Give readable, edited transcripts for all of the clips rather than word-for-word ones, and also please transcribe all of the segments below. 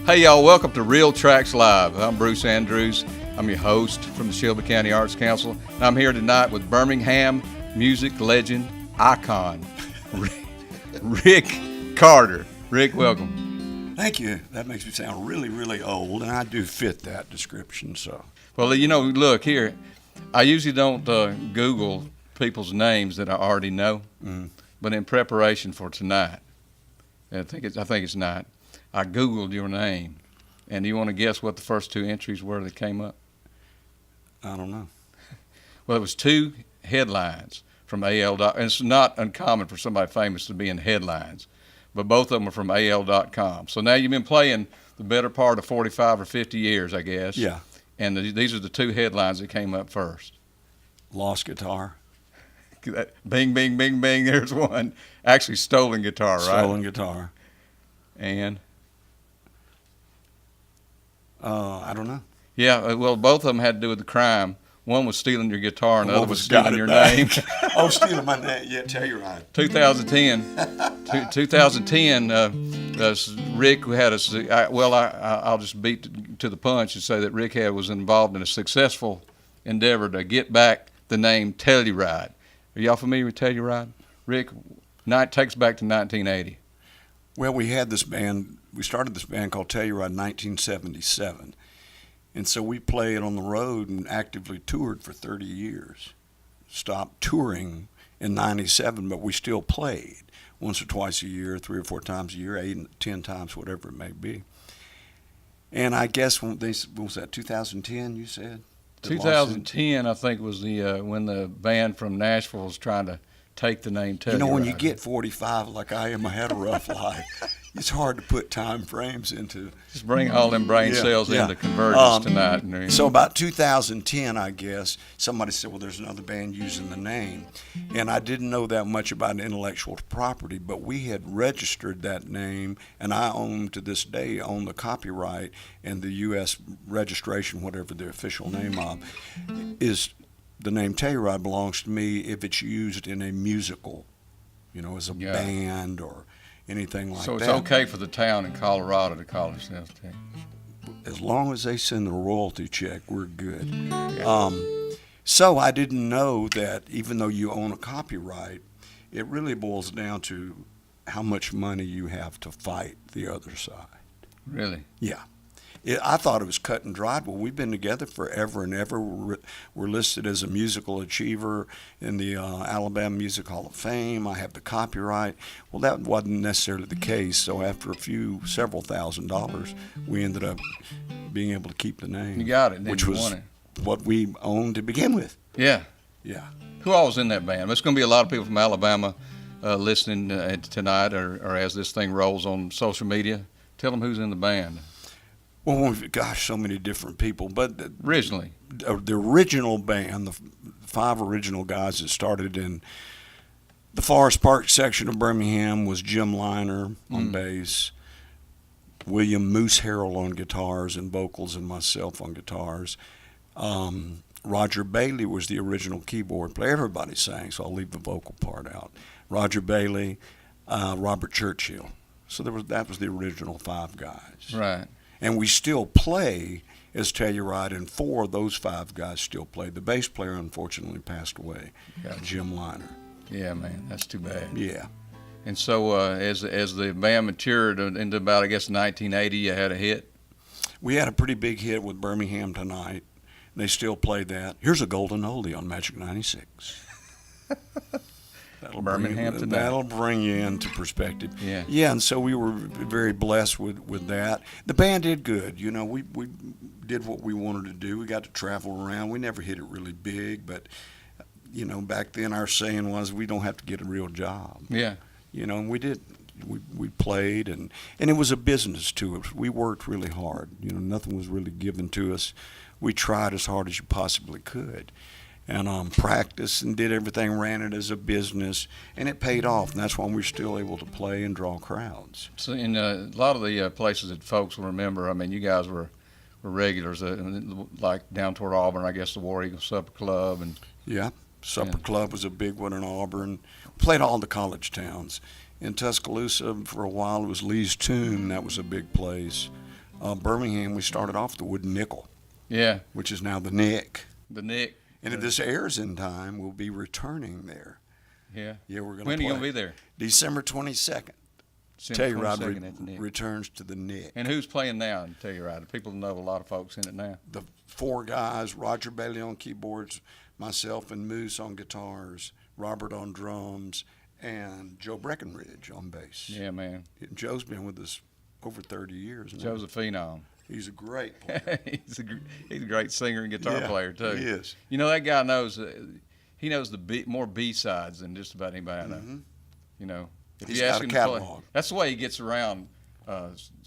Hey y'all, welcome to Real Tracks Live. I'm Bruce Andrews. I'm your host from the Shelby County Arts Council. And I'm here tonight with Birmingham music legend, icon, Rick Carter. Rick, welcome. Thank you. That makes me sound really, really old, and I do fit that description. Well, look here. I usually don't Google people's names that I already know, but in preparation for tonight, I think it's night, I Googled your name. And do you want to guess what the first two entries were that came up? I don't know. Well, it was two headlines from AL. And it's not uncommon for somebody famous to be in headlines, but both of them are from AL.com. So now you've been playing the better part of 45 or 50 years, I guess. Yeah. And these are the two headlines that came up first. Lost guitar. Bing, bing, bing, bing, there's one. Actually, stolen guitar, right? Stolen guitar. And? I don't know. Yeah, well, both of them had to do with the crime. One was stealing your guitar, and the other was stealing your name. Oh, stealing my name. Yeah, Telluride. 2010, Rick had I'll just beat to the punch and say that Rick was involved in a successful endeavor to get back the name Telluride. Are y'all familiar with Telluride? Rick, takes back to 1980. Well, we had this band. We started this band called Telluride in 1977. And so we played on the road and actively toured for 30 years. Stopped touring in 97, but we still played once or twice a year, 3 or 4 times a year, 8 and 10 times, whatever it may be. And I guess what was that, 2010 you said? 2010, I think, was the when the band from Nashville was trying to take the name Telluride. You know, when you get 45 like I am, I had a rough life. It's hard to put time frames into. Just bring all them brain cells into convergence tonight. So about 2010, I guess, somebody said, well, there's another band using the name. And I didn't know that much about intellectual property, but we had registered that name, and I to this day, own the copyright and the U.S. registration, whatever the official name of, is the name Telluride belongs to me if it's used in a musical, as a band or anything like that. So it's okay for the town in Colorado to call themselves Telluride. As long as they send the royalty check, we're good. Yeah. So I didn't know that even though you own a copyright, it really boils down to how much money you have to fight the other side. Really? Yeah. I thought it was cut and dried. Well, we've been together forever and ever. We're listed as a musical achiever in the Alabama Music Hall of Fame. I have the copyright. Well, that wasn't necessarily the case. So after several $1,000s, we ended up being able to keep the name. You got it. Which was what we owned to begin with. Yeah. Yeah. Who all was in that band? There's going to be a lot of people from Alabama listening tonight or as this thing rolls on social media. Tell them who's in the band. Well, so many different people. But originally, the original band, the 5 original guys that started in the Forest Park section of Birmingham was Jim Liner on bass, William Moose Harrell on guitars and vocals, and myself on guitars. Roger Bailey was the original keyboard player. Everybody sang, so I'll leave the vocal part out. Roger Bailey, Robert Churchill. So that was the original 5 guys. Right. And we still play as Telluride, and 4 of those 5 guys still play. The bass player, unfortunately, passed away, Jim Liner. Yeah, man, that's too bad. Yeah. And so as the band matured into about, I guess, 1980, you had a hit? We had a pretty big hit with Birmingham Tonight. They still play that. Here's a golden oldie on Magic 96. That'll bring you into perspective. Yeah. Yeah, and so we were very blessed with that. The band did good. We did what we wanted to do. We got to travel around. We never hit it really big, but back then our saying was we don't have to get a real job. Yeah. And we did. We played, and it was a business to us. We worked really hard. Nothing was really given to us. We tried as hard as you possibly could. And practiced and did everything, ran it as a business, and it paid off. And that's why we're still able to play and draw crowds. So in a lot of the places that folks will remember, I mean, you guys were regulars, like down toward Auburn, I guess the War Eagle Supper Club. Supper Club was a big one in Auburn. Played all the college towns. In Tuscaloosa, for a while, it was Lee's Tomb. That was a big place. Birmingham, we started off the wooden nickel, Yeah, which is now the Nick. the Nick. And if this airs in time, we'll be returning there. Yeah. Yeah, we're going to When are you going to be there? December 22nd. December Telluride 22nd at the Nick. returns to the Nick. And who's playing now in Telluride? People know a lot of folks in it now. The four guys, Roger Bailey on keyboards, myself and Moose on guitars, Robert on drums, and Joe Breckenridge on bass. Yeah, man. Joe's been with us over 30 years now. Joe's a phenom. He's a great player. he's a great singer and guitar player too. He is. You know, that guy knows he knows more B sides than just about anybody I know. Mhm. You know, if He's you ask got a him to play, catalog. that's the way he gets around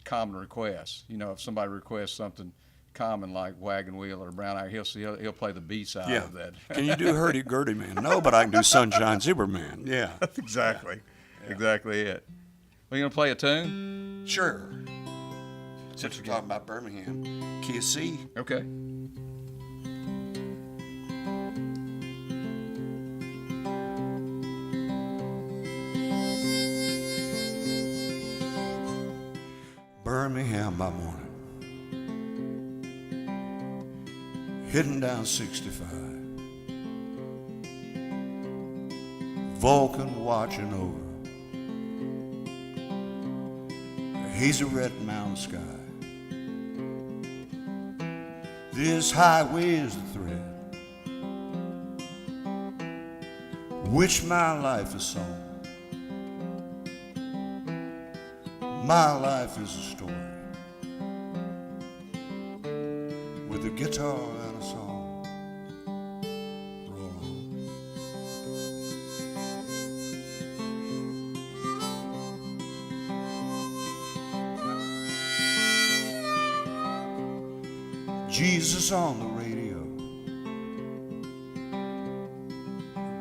common requests. You know, if somebody requests something common like Wagon Wheel or Brown Eye, he'll play the B side Yeah. of that. Can you do Hurdy Gurdy Man? No, but I can do Sunshine Superman. Yeah. That's exactly it. Are you gonna play a tune? Sure. Since we're talking about Birmingham, key of C. Okay. Birmingham by morning, heading down 65. Vulcan watching over a hazy red mountain sky. This highway is the thread which my life is song. My life is a story with a guitar and a song. Roll on. Jesus on the radio.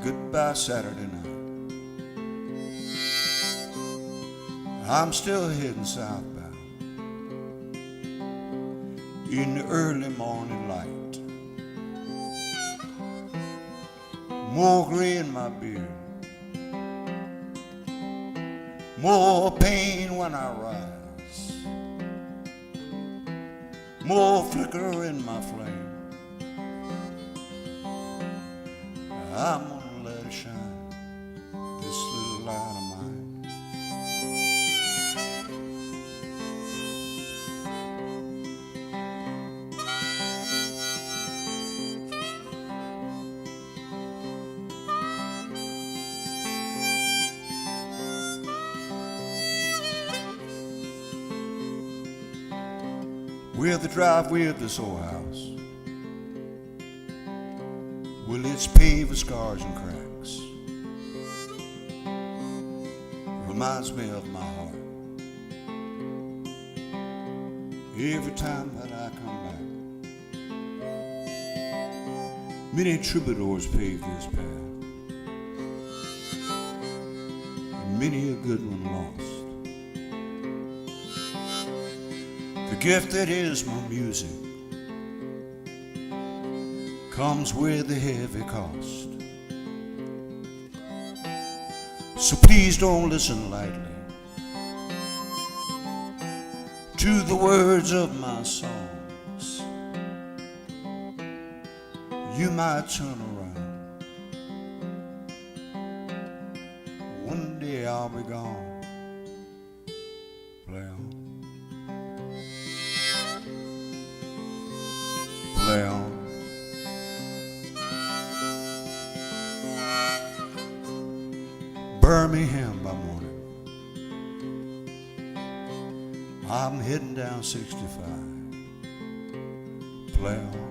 Goodbye Saturday night. I'm still heading southbound in the early morning light. More gray in my beard, more pain when I rise, more flicker in my flame. I'm gonna let it shine, this little light of mine. We're the driveway of this old house. Well, it's paved with scars and cracks. Reminds me of my heart. Every time that I come back, many troubadours paved this path, and many a good one lost. The gift that is my music comes with a heavy cost. So please don't listen lightly to the words of my songs. You might turn around, one day I'll be gone. Play on. Play on. Birmingham by morning, I'm heading down 65. Play on.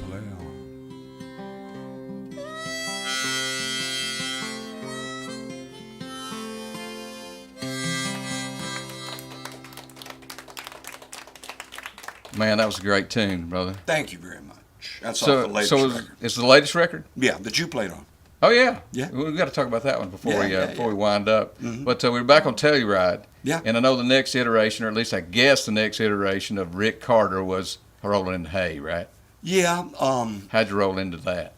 Play on. Man, that was a great tune, brother. Thank you very much. That's off the latest record. It's the latest record? Yeah, that you played on. Oh yeah, Yeah. We've got to talk about that one before Yeah, we wind up. Mhm. But we're back on Telluride. Yeah. And I know the next iteration, or at least I guess the next iteration of Rick Carter was Rolling in the Hay, right? Yeah, How'd you roll into that?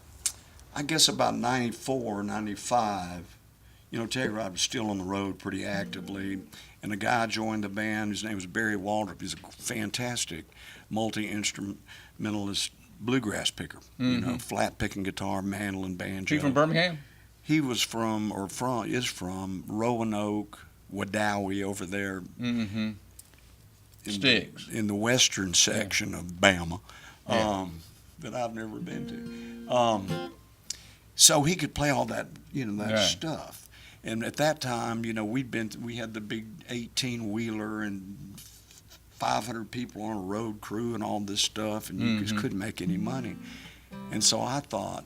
I guess about 94, 95, Telluride was still on the road pretty actively, and a guy joined the band. His name was Barry Waldrop. He's a fantastic multi-instrumentalist bluegrass picker. Flat picking guitar, mandolin, banjo. He from Birmingham? He was from Roanoke, Wadawi over there. Mm-hmm. Sticks. In the western section of Bama, Yeah. that I've never been to. So he could play all that, that Right. stuff. And at that time, we had the big 18-wheeler and 500 people on a road crew and all this stuff, and you just couldn't make any money. And so I thought,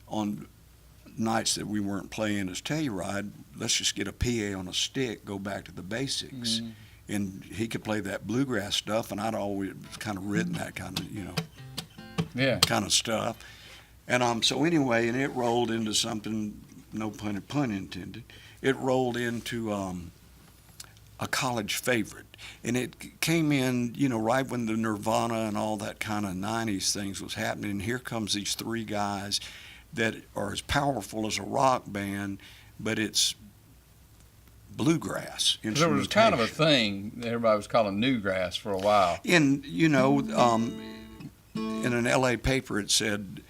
on nights that we weren't playing as Telluride, let's just get a PA on a stick, go back to the basics. And he could play that bluegrass stuff, and I'd always kind of written that kind of, kind of stuff. And so anyway, and it rolled into something, no pun intended, it rolled into a college favorite. And it came in, right when the Nirvana and all that kind of 90s things was happening. And here comes these three guys that are as powerful as a rock band, but it's bluegrass. There was kind of a thing that everybody was calling newgrass for a while. In an LA paper, it said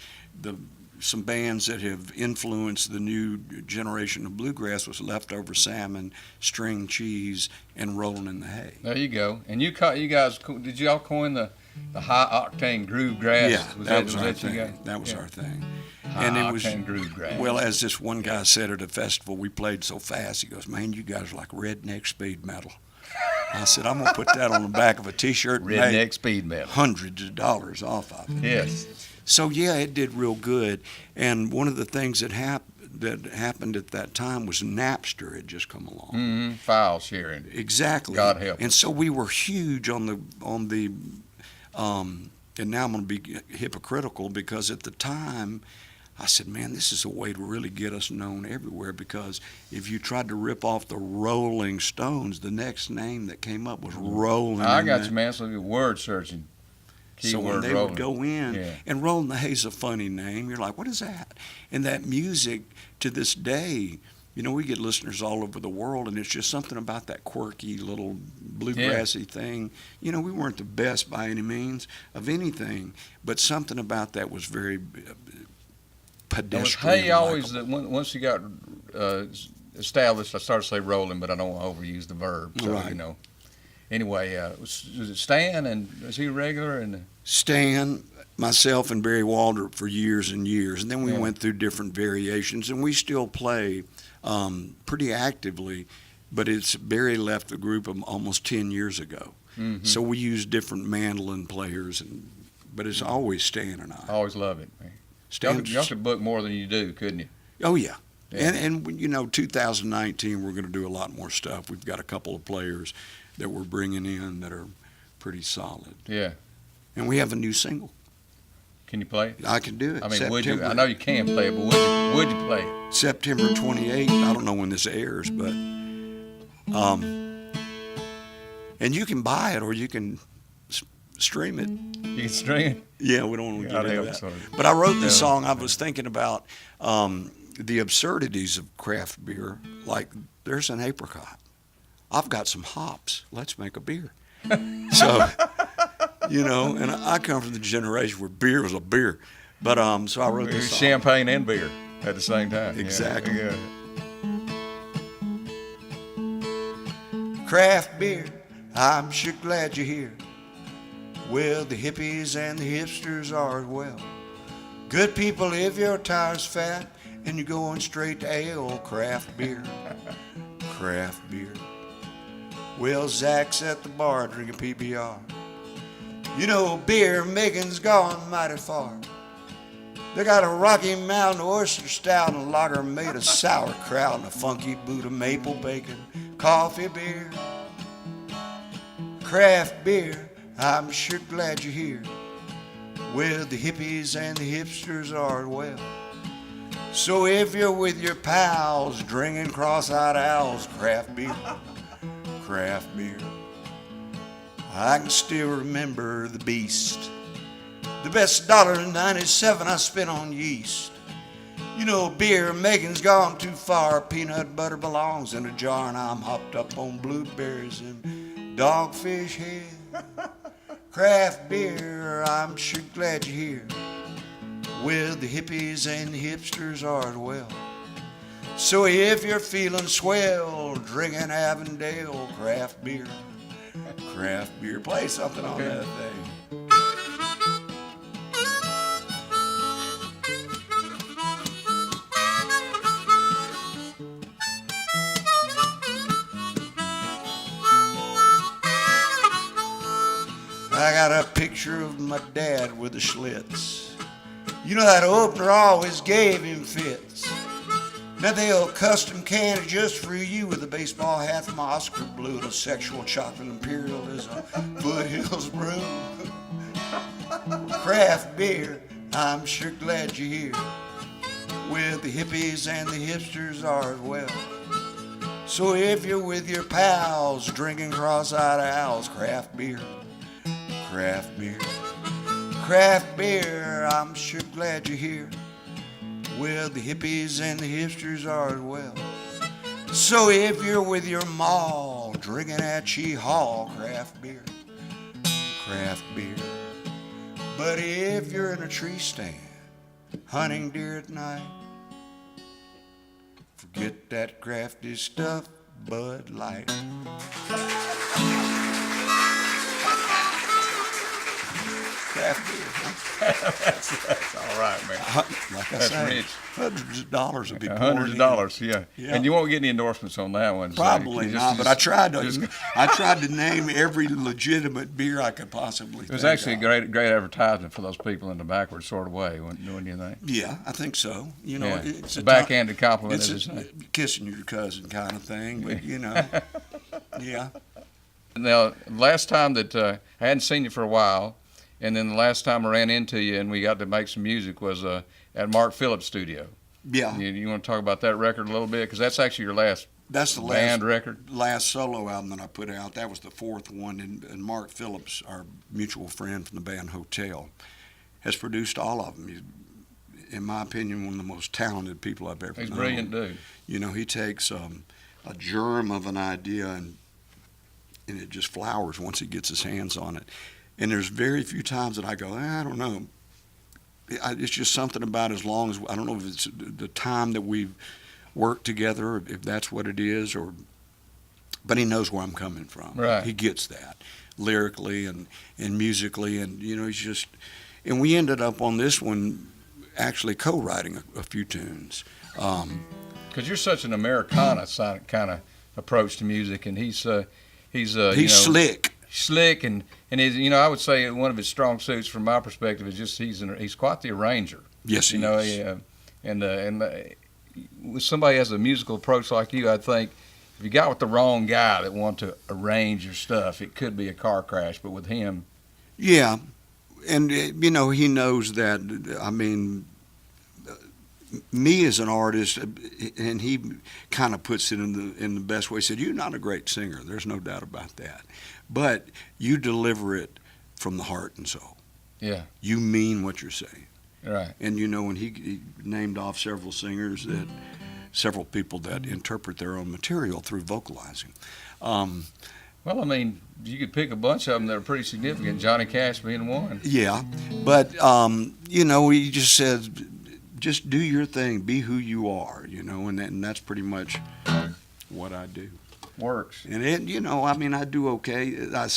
some bands that have influenced the new generation of bluegrass was Leftover Salmon, String Cheese, and Rollin' in the Hay. There you go. And you guys, did y'all coin the high octane groove grass? Yeah, that was our thing. That was our thing. And it was groove grass. Well, as this one guy said at a festival, we played so fast. He goes, "Man, you guys are like redneck speed metal." I said, "I'm gonna put that on the back of a T-shirt and redneck make speed metal, hundreds of dollars off of it." Yes. So yeah, it did real good. And one of the things that happened at that time was Napster had just come along. File sharing. Exactly. God help. And so we were huge on the. And now I'm going to be hypocritical because at the time, I said, man, this is a way to really get us known everywhere, because if you tried to rip off the Rolling Stones, the next name that came up was Rollin'. I got you, man. So you're word searching. So when they would go in, and Rollin' the Hay's a funny name, you're like, what is that? And that music, to this day, we get listeners all over the world, and it's just something about that quirky little bluegrassy thing. We weren't the best by any means of anything, but something about that was very pedestrian. Hay always, once you got established, I started to say rolling, but I don't want to overuse the verb. So, right. Anyway, was it Stan, and is he regular? And Stan, myself, and Barry Waldrop for years and years, and then we went through different variations, and we still play pretty actively, but Barry left the group almost 10 years ago. So we use different mandolin players, but it's always Stan and I. I always love it, man. Y'all could book more than you do, couldn't you? Oh, yeah. And 2019, we're going to do a lot more stuff. We've got a couple of players that we're bringing in that are pretty solid. Yeah. And we have a new single. Can you play it? I can do it. I mean, would you? I know you can play it, but would you play it? September 28th. I don't know when this airs, but and you can buy it or you can stream it. You can stream it? Yeah, we don't want to get into that. But I wrote this song. I was thinking about the absurdities of craft beer. Like, there's an apricot. I've got some hops. Let's make a beer. So, and I come from the generation where beer was a beer. But so I wrote this song. Champagne and beer at the same time. Exactly. Yeah. Craft beer, I'm sure glad you're here. Well, the hippies and the hipsters are as well. Good people, if your tire's fat and you're going straight to ale, craft beer. Craft beer. Well, Zach's at the bar drinking PBR. Beer making's gone mighty far. They got a Rocky Mountain oyster stout and a lager made of sauerkraut and a funky Buddha maple bacon, coffee beer. Craft beer, I'm sure glad you're here. Well, the hippies and the hipsters are well. So if you're with your pals drinking cross-eyed owls, craft beer. Craft beer. I can still remember the beast. The best $1.97 I spent on yeast. You know, beer making's gone too far. Peanut butter belongs in a jar, and I'm hopped up on blueberries and dogfish head. Craft beer, I'm sure glad you're here. With the hippies and the hipsters are as well. So if you're feeling swell, drinking Avondale craft beer. Craft beer, play something on that thing. I got a picture of my dad with the Schlitz. You know that opener always gave him fits. Now they'll custom can it just for you with a baseball hat from Oscar Blue and a sexual chocolate imperial as a Foothills brew. Craft beer, I'm sure glad you're here. With the hippies and the hipsters are as well. So if you're with your pals drinking cross-eyed owls, craft beer. Craft beer, craft beer, I'm sure glad you're here. Well, the hippies and the hipsters are as well. So if you're with your ma drinking at Chi Hall, craft beer, craft beer. But if you're in a tree stand hunting deer at night, forget that crafty stuff, Bud Light. Craft beer. That's all right, man. Like I That's say, rich. hundreds of dollars would be poured Hundreds of in. dollars, yeah. Yeah. And you won't get any endorsements on that one. so Probably you not, just- but I tried to name every legitimate beer I could possibly It was think actually a of. great advertisement for those people in the backward sort of way, wouldn't you think? Yeah, I think so. You know, Yeah. it's a backhanded compliment, it's as they say. kissing your cousin kind of thing, but you know, yeah. Now, last time that I hadn't seen you for a while, and then the last time I ran into you and we got to make some music was at Mark Phillips' studio. Yeah, You want to talk about that record a little bit? Because that's actually your last that's the band record. last solo album that I put out. That was the fourth one, and Mark Phillips, our mutual friend from the band Hotel, has produced all of them. He's, in my opinion, one of the most talented people I've ever He's a known. brilliant dude. You know, he takes a germ of an idea and it just flowers once he gets his hands on it. And there's very few times that I go, I don't know. It's just something about as long as, I don't know if it's the time that we've worked together, if that's what it is, but he knows where I'm coming from. Right. He gets that lyrically and musically, and, you know, he's just, and we ended up on this one actually co-writing a few tunes. Because you're such an Americana kind of approach to music, and he's He's you know, slick. and his, you know, I would say one of his strong suits from my perspective is just he's quite the arranger. Yes, he You know, is. and with somebody has a musical approach like you, I think if you got with the wrong guy that want to arrange your stuff, it could be a car crash. But with him, Yeah, and you know, he knows that. I mean, me as an artist, and he kind of puts it in the best way. He said, "You're not a great singer. There's no doubt about that, but you deliver it from the heart and soul. yeah, You mean what you're saying." right. And you know, when he named off several singers that, several people that interpret their own material through vocalizing. Well, I mean, you could pick a bunch of them that are pretty significant. Johnny Cash being one. Yeah, but you know, he just said, just do your thing, be who you are, you know, and that's pretty much what I do. Works. And it, you know, I mean, I do okay. I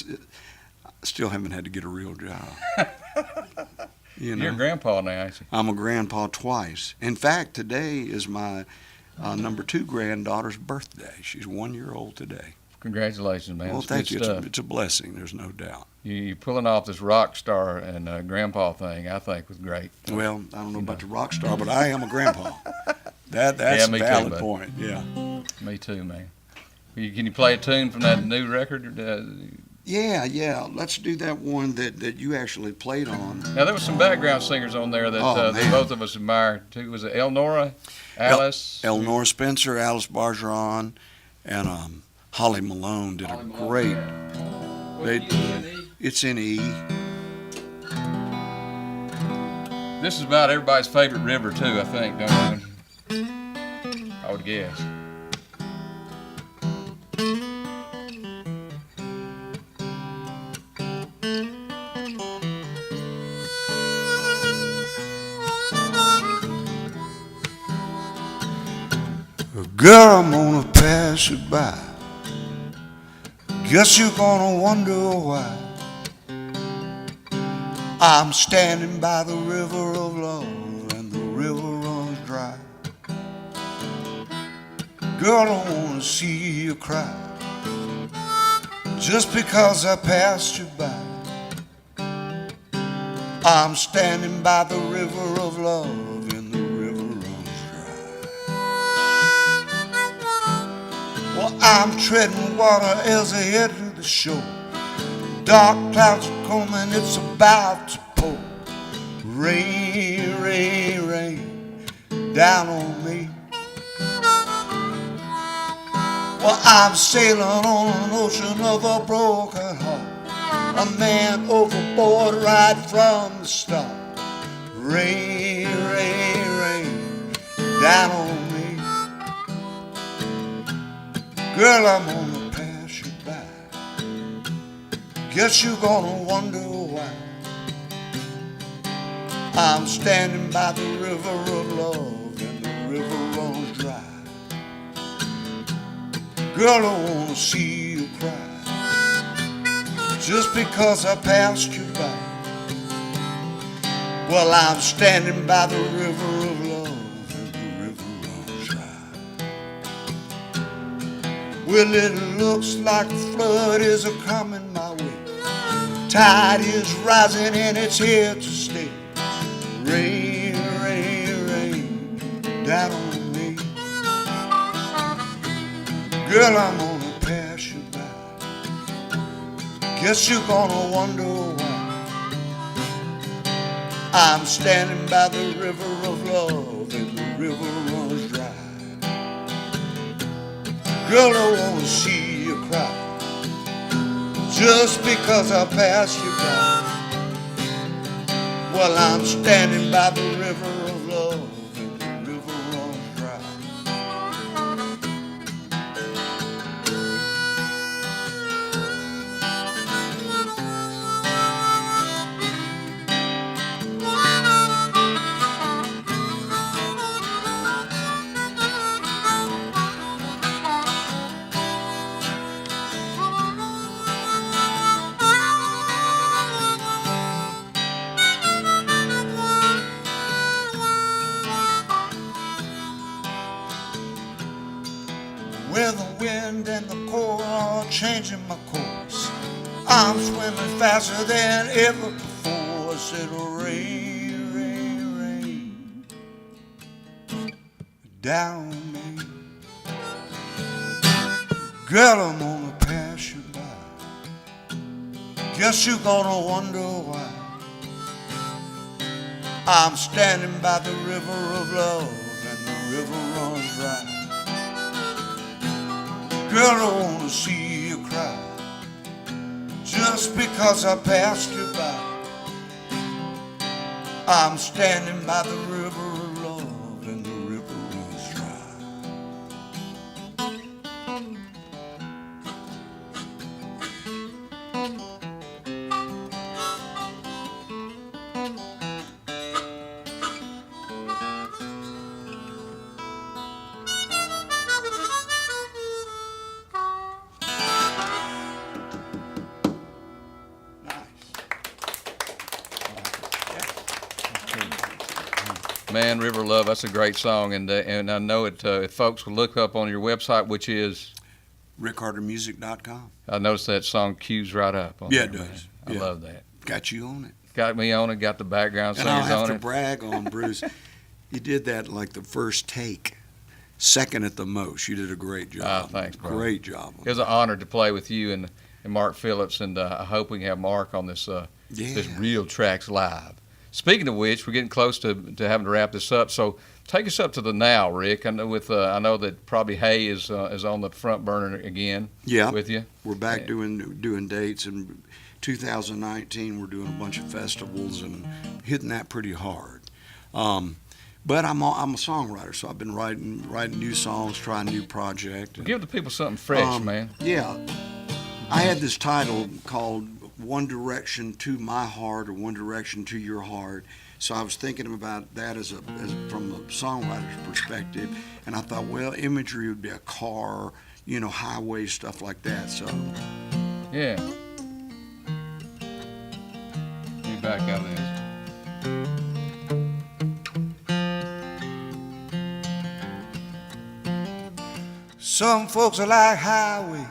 still haven't had to get a real job. You know, You're a grandpa now, ain't you? I'm a grandpa twice. In fact, today is my number 2 granddaughter's birthday. She's 1 year old today. Congratulations, man. Well, It's thank good you. stuff. It's a blessing. There's no doubt. You're pulling off this rock star and grandpa thing, I think, was great. Well, I don't know about the rock star, but I am a grandpa. That's Yeah, a me too, valid bud. point. Yeah. Me too, man. Can you play a tune from that new record? Yeah. Let's do that one that you actually played on. Now, there was some background singers on there that, Oh, that man. both of us admired, too. Was it Elnora, Alice? Eleanor Spencer, Alice Bargeron, and Holly Malone did a great. It's in E. This is about everybody's favorite river, too, I think, don't you? I would guess. Girl, I'm gonna pass you by. Guess you're gonna wonder why I'm standing by the river of love and the river runs dry. Girl, I wanna see you cry just because I passed you by. I'm standing by the river of love and the river runs dry. Well, I'm treading water as I head to the shore. Dark clouds are coming, it's about to pour. Rain, rain, rain down on me. Well, I'm sailing on an ocean of a broken heart. A man overboard right from the start. Rain, rain, rain down on me. Girl, I'm gonna pass you by. Guess you're gonna wonder why I'm standing by the river of love and the river runs dry. Girl, I wanna see you cry just because I passed you by. Well, I'm standing by the river of love and the river runs dry. Well, it looks like a flood is a-coming my way. Tide is rising and it's here to stay. Rain, rain, rain down on me. Girl, I'm gonna pass you by. Guess you're gonna wonder why I'm standing by the river of love and the river runs dry. Girl, I wanna see you cry just because I passed you by. Well, I'm standing by the river of love and the river runs dry. With the wind and the cold are changing my course, I'm swimming faster than ever before. I said, rain, rain, rain down on me. Girl, I'm gonna pass you by. Guess you're gonna wonder why I'm standing by the river of love and the river runs dry. Girl, I wanna see you cry just because I passed you by. I'm standing by the river of love and the river runs dry. Man, River Love, that's a great song, and I know it. If folks will look up on your website, which is rickhardermusic.com. I noticed that song cues right up. Yeah, there, it does. man. I love that. Got you on it. Got me on it. Got the background And I'll singers have on to it. brag on Bruce. You did that like the first take, second at the most. You did a great job. Thanks, bro. Great job. It was an honor to play with you and Mark Phillips, and I hope we can have Mark on this this Real Tracks Live. Speaking of which, we're getting close to having to wrap this up. So take us up to the now, Rick. I know I know that probably Hay is on the front burner again. Yeah, with you. We're back doing dates, and 2019 we're doing a bunch of festivals and hitting that pretty hard. But I'm a songwriter, so I've been writing new songs, trying new project. Give the people something fresh, man. Yeah, I had this title called "One Direction to My Heart" or "One Direction to Your Heart." So I was thinking about that as from a songwriter's perspective, and I thought, well, imagery would be a car, highway, stuff like that. So yeah. Let me back out of this. some folks are like highways,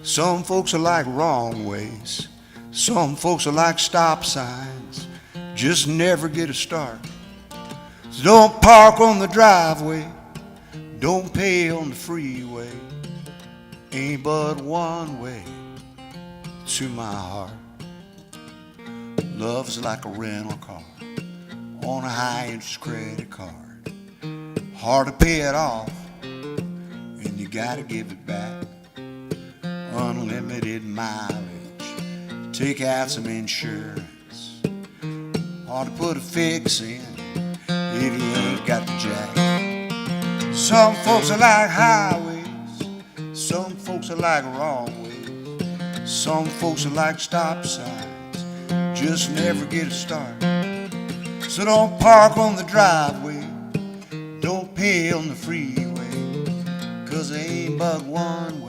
some folks are like wrong ways, some folks are like stop signs, just never get a start. So don't park on the driveway, don't pay on the freeway, ain't but one way to my heart. Love's like a rental car on a high interest credit card, hard to pay it off and you gotta give it back. Unlimited mileage, take out some insurance, hard to put a fix in if you ain't got the jack. Some folks are like highways, some folks are like wrong ways, some folks are like stop signs, just never get a start. So don't park on the driveway, don't pay on the freeway, 'cause there ain't but one way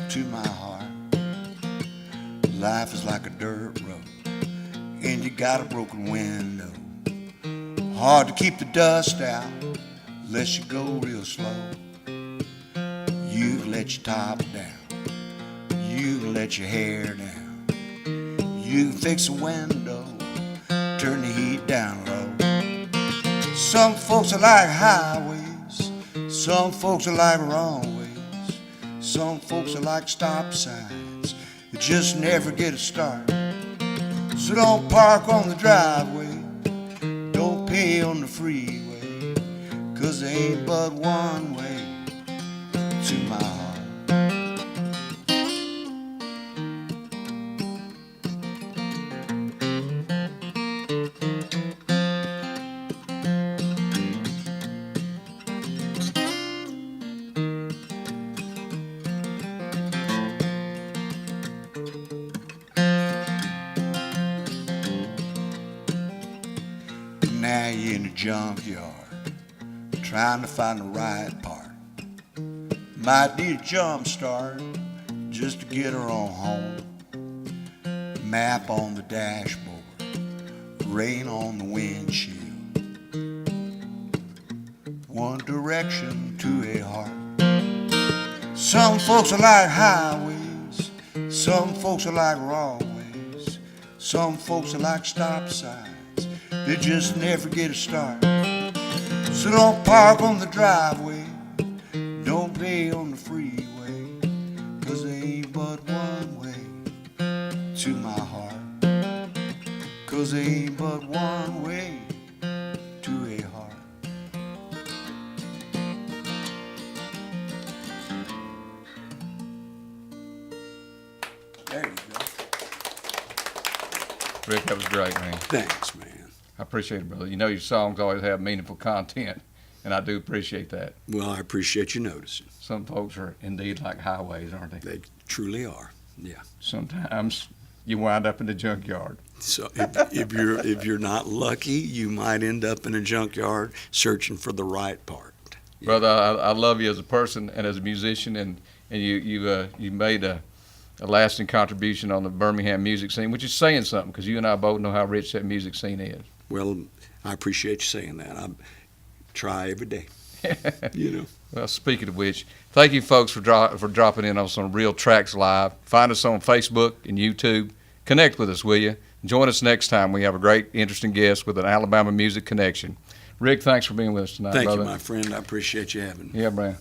to my heart. Life is like a dirt road, and you got a broken window, hard to keep the dust out unless you go real slow. You can let your top down, you can let your hair down, you can fix a window, turn the heat down low. Some folks are like highways, some folks are like wrong ways, some folks are like stop signs that just never get a start. So don't park on the driveway, don't pay on the freeway, 'cause there ain't but one way to my heart. Now you're in the junkyard, trying to find the right part. Might need a jump start just to get her on home. Map on the dashboard, rain on the windshield. One direction to a heart. Some folks are like highways, some folks are like wrong ways, some folks are like stop signs, they just never get a start. So don't park on the driveway, don't pay on the freeway, 'cause there ain't but one way to my heart. 'Cause there ain't but one way to a heart. There you go. Rick, that was great, man. Thanks, man. I appreciate it, brother. You know your songs always have meaningful content, and I do appreciate that. Well, I appreciate you noticing. Some folks are indeed like highways, aren't they? They truly are. Yeah. Sometimes you wind up in the junkyard. So if you're not lucky, you might end up in a junkyard searching for the right part. Yeah. Brother, I love you as a person and as a musician, and you made a lasting contribution on the Birmingham music scene, which is saying something, because you and I both know how rich that music scene is. Well, I appreciate you saying that. I try every day. You know. Well, speaking of which, thank you folks for dropping in on some Real Tracks Live. Find us on Facebook and YouTube. Connect with us, will you? Join us next time. We have a great, interesting guest with an Alabama music connection. Rick, thanks for being with us tonight, Thank brother. you, my friend. I appreciate you having me. Yeah, Brian.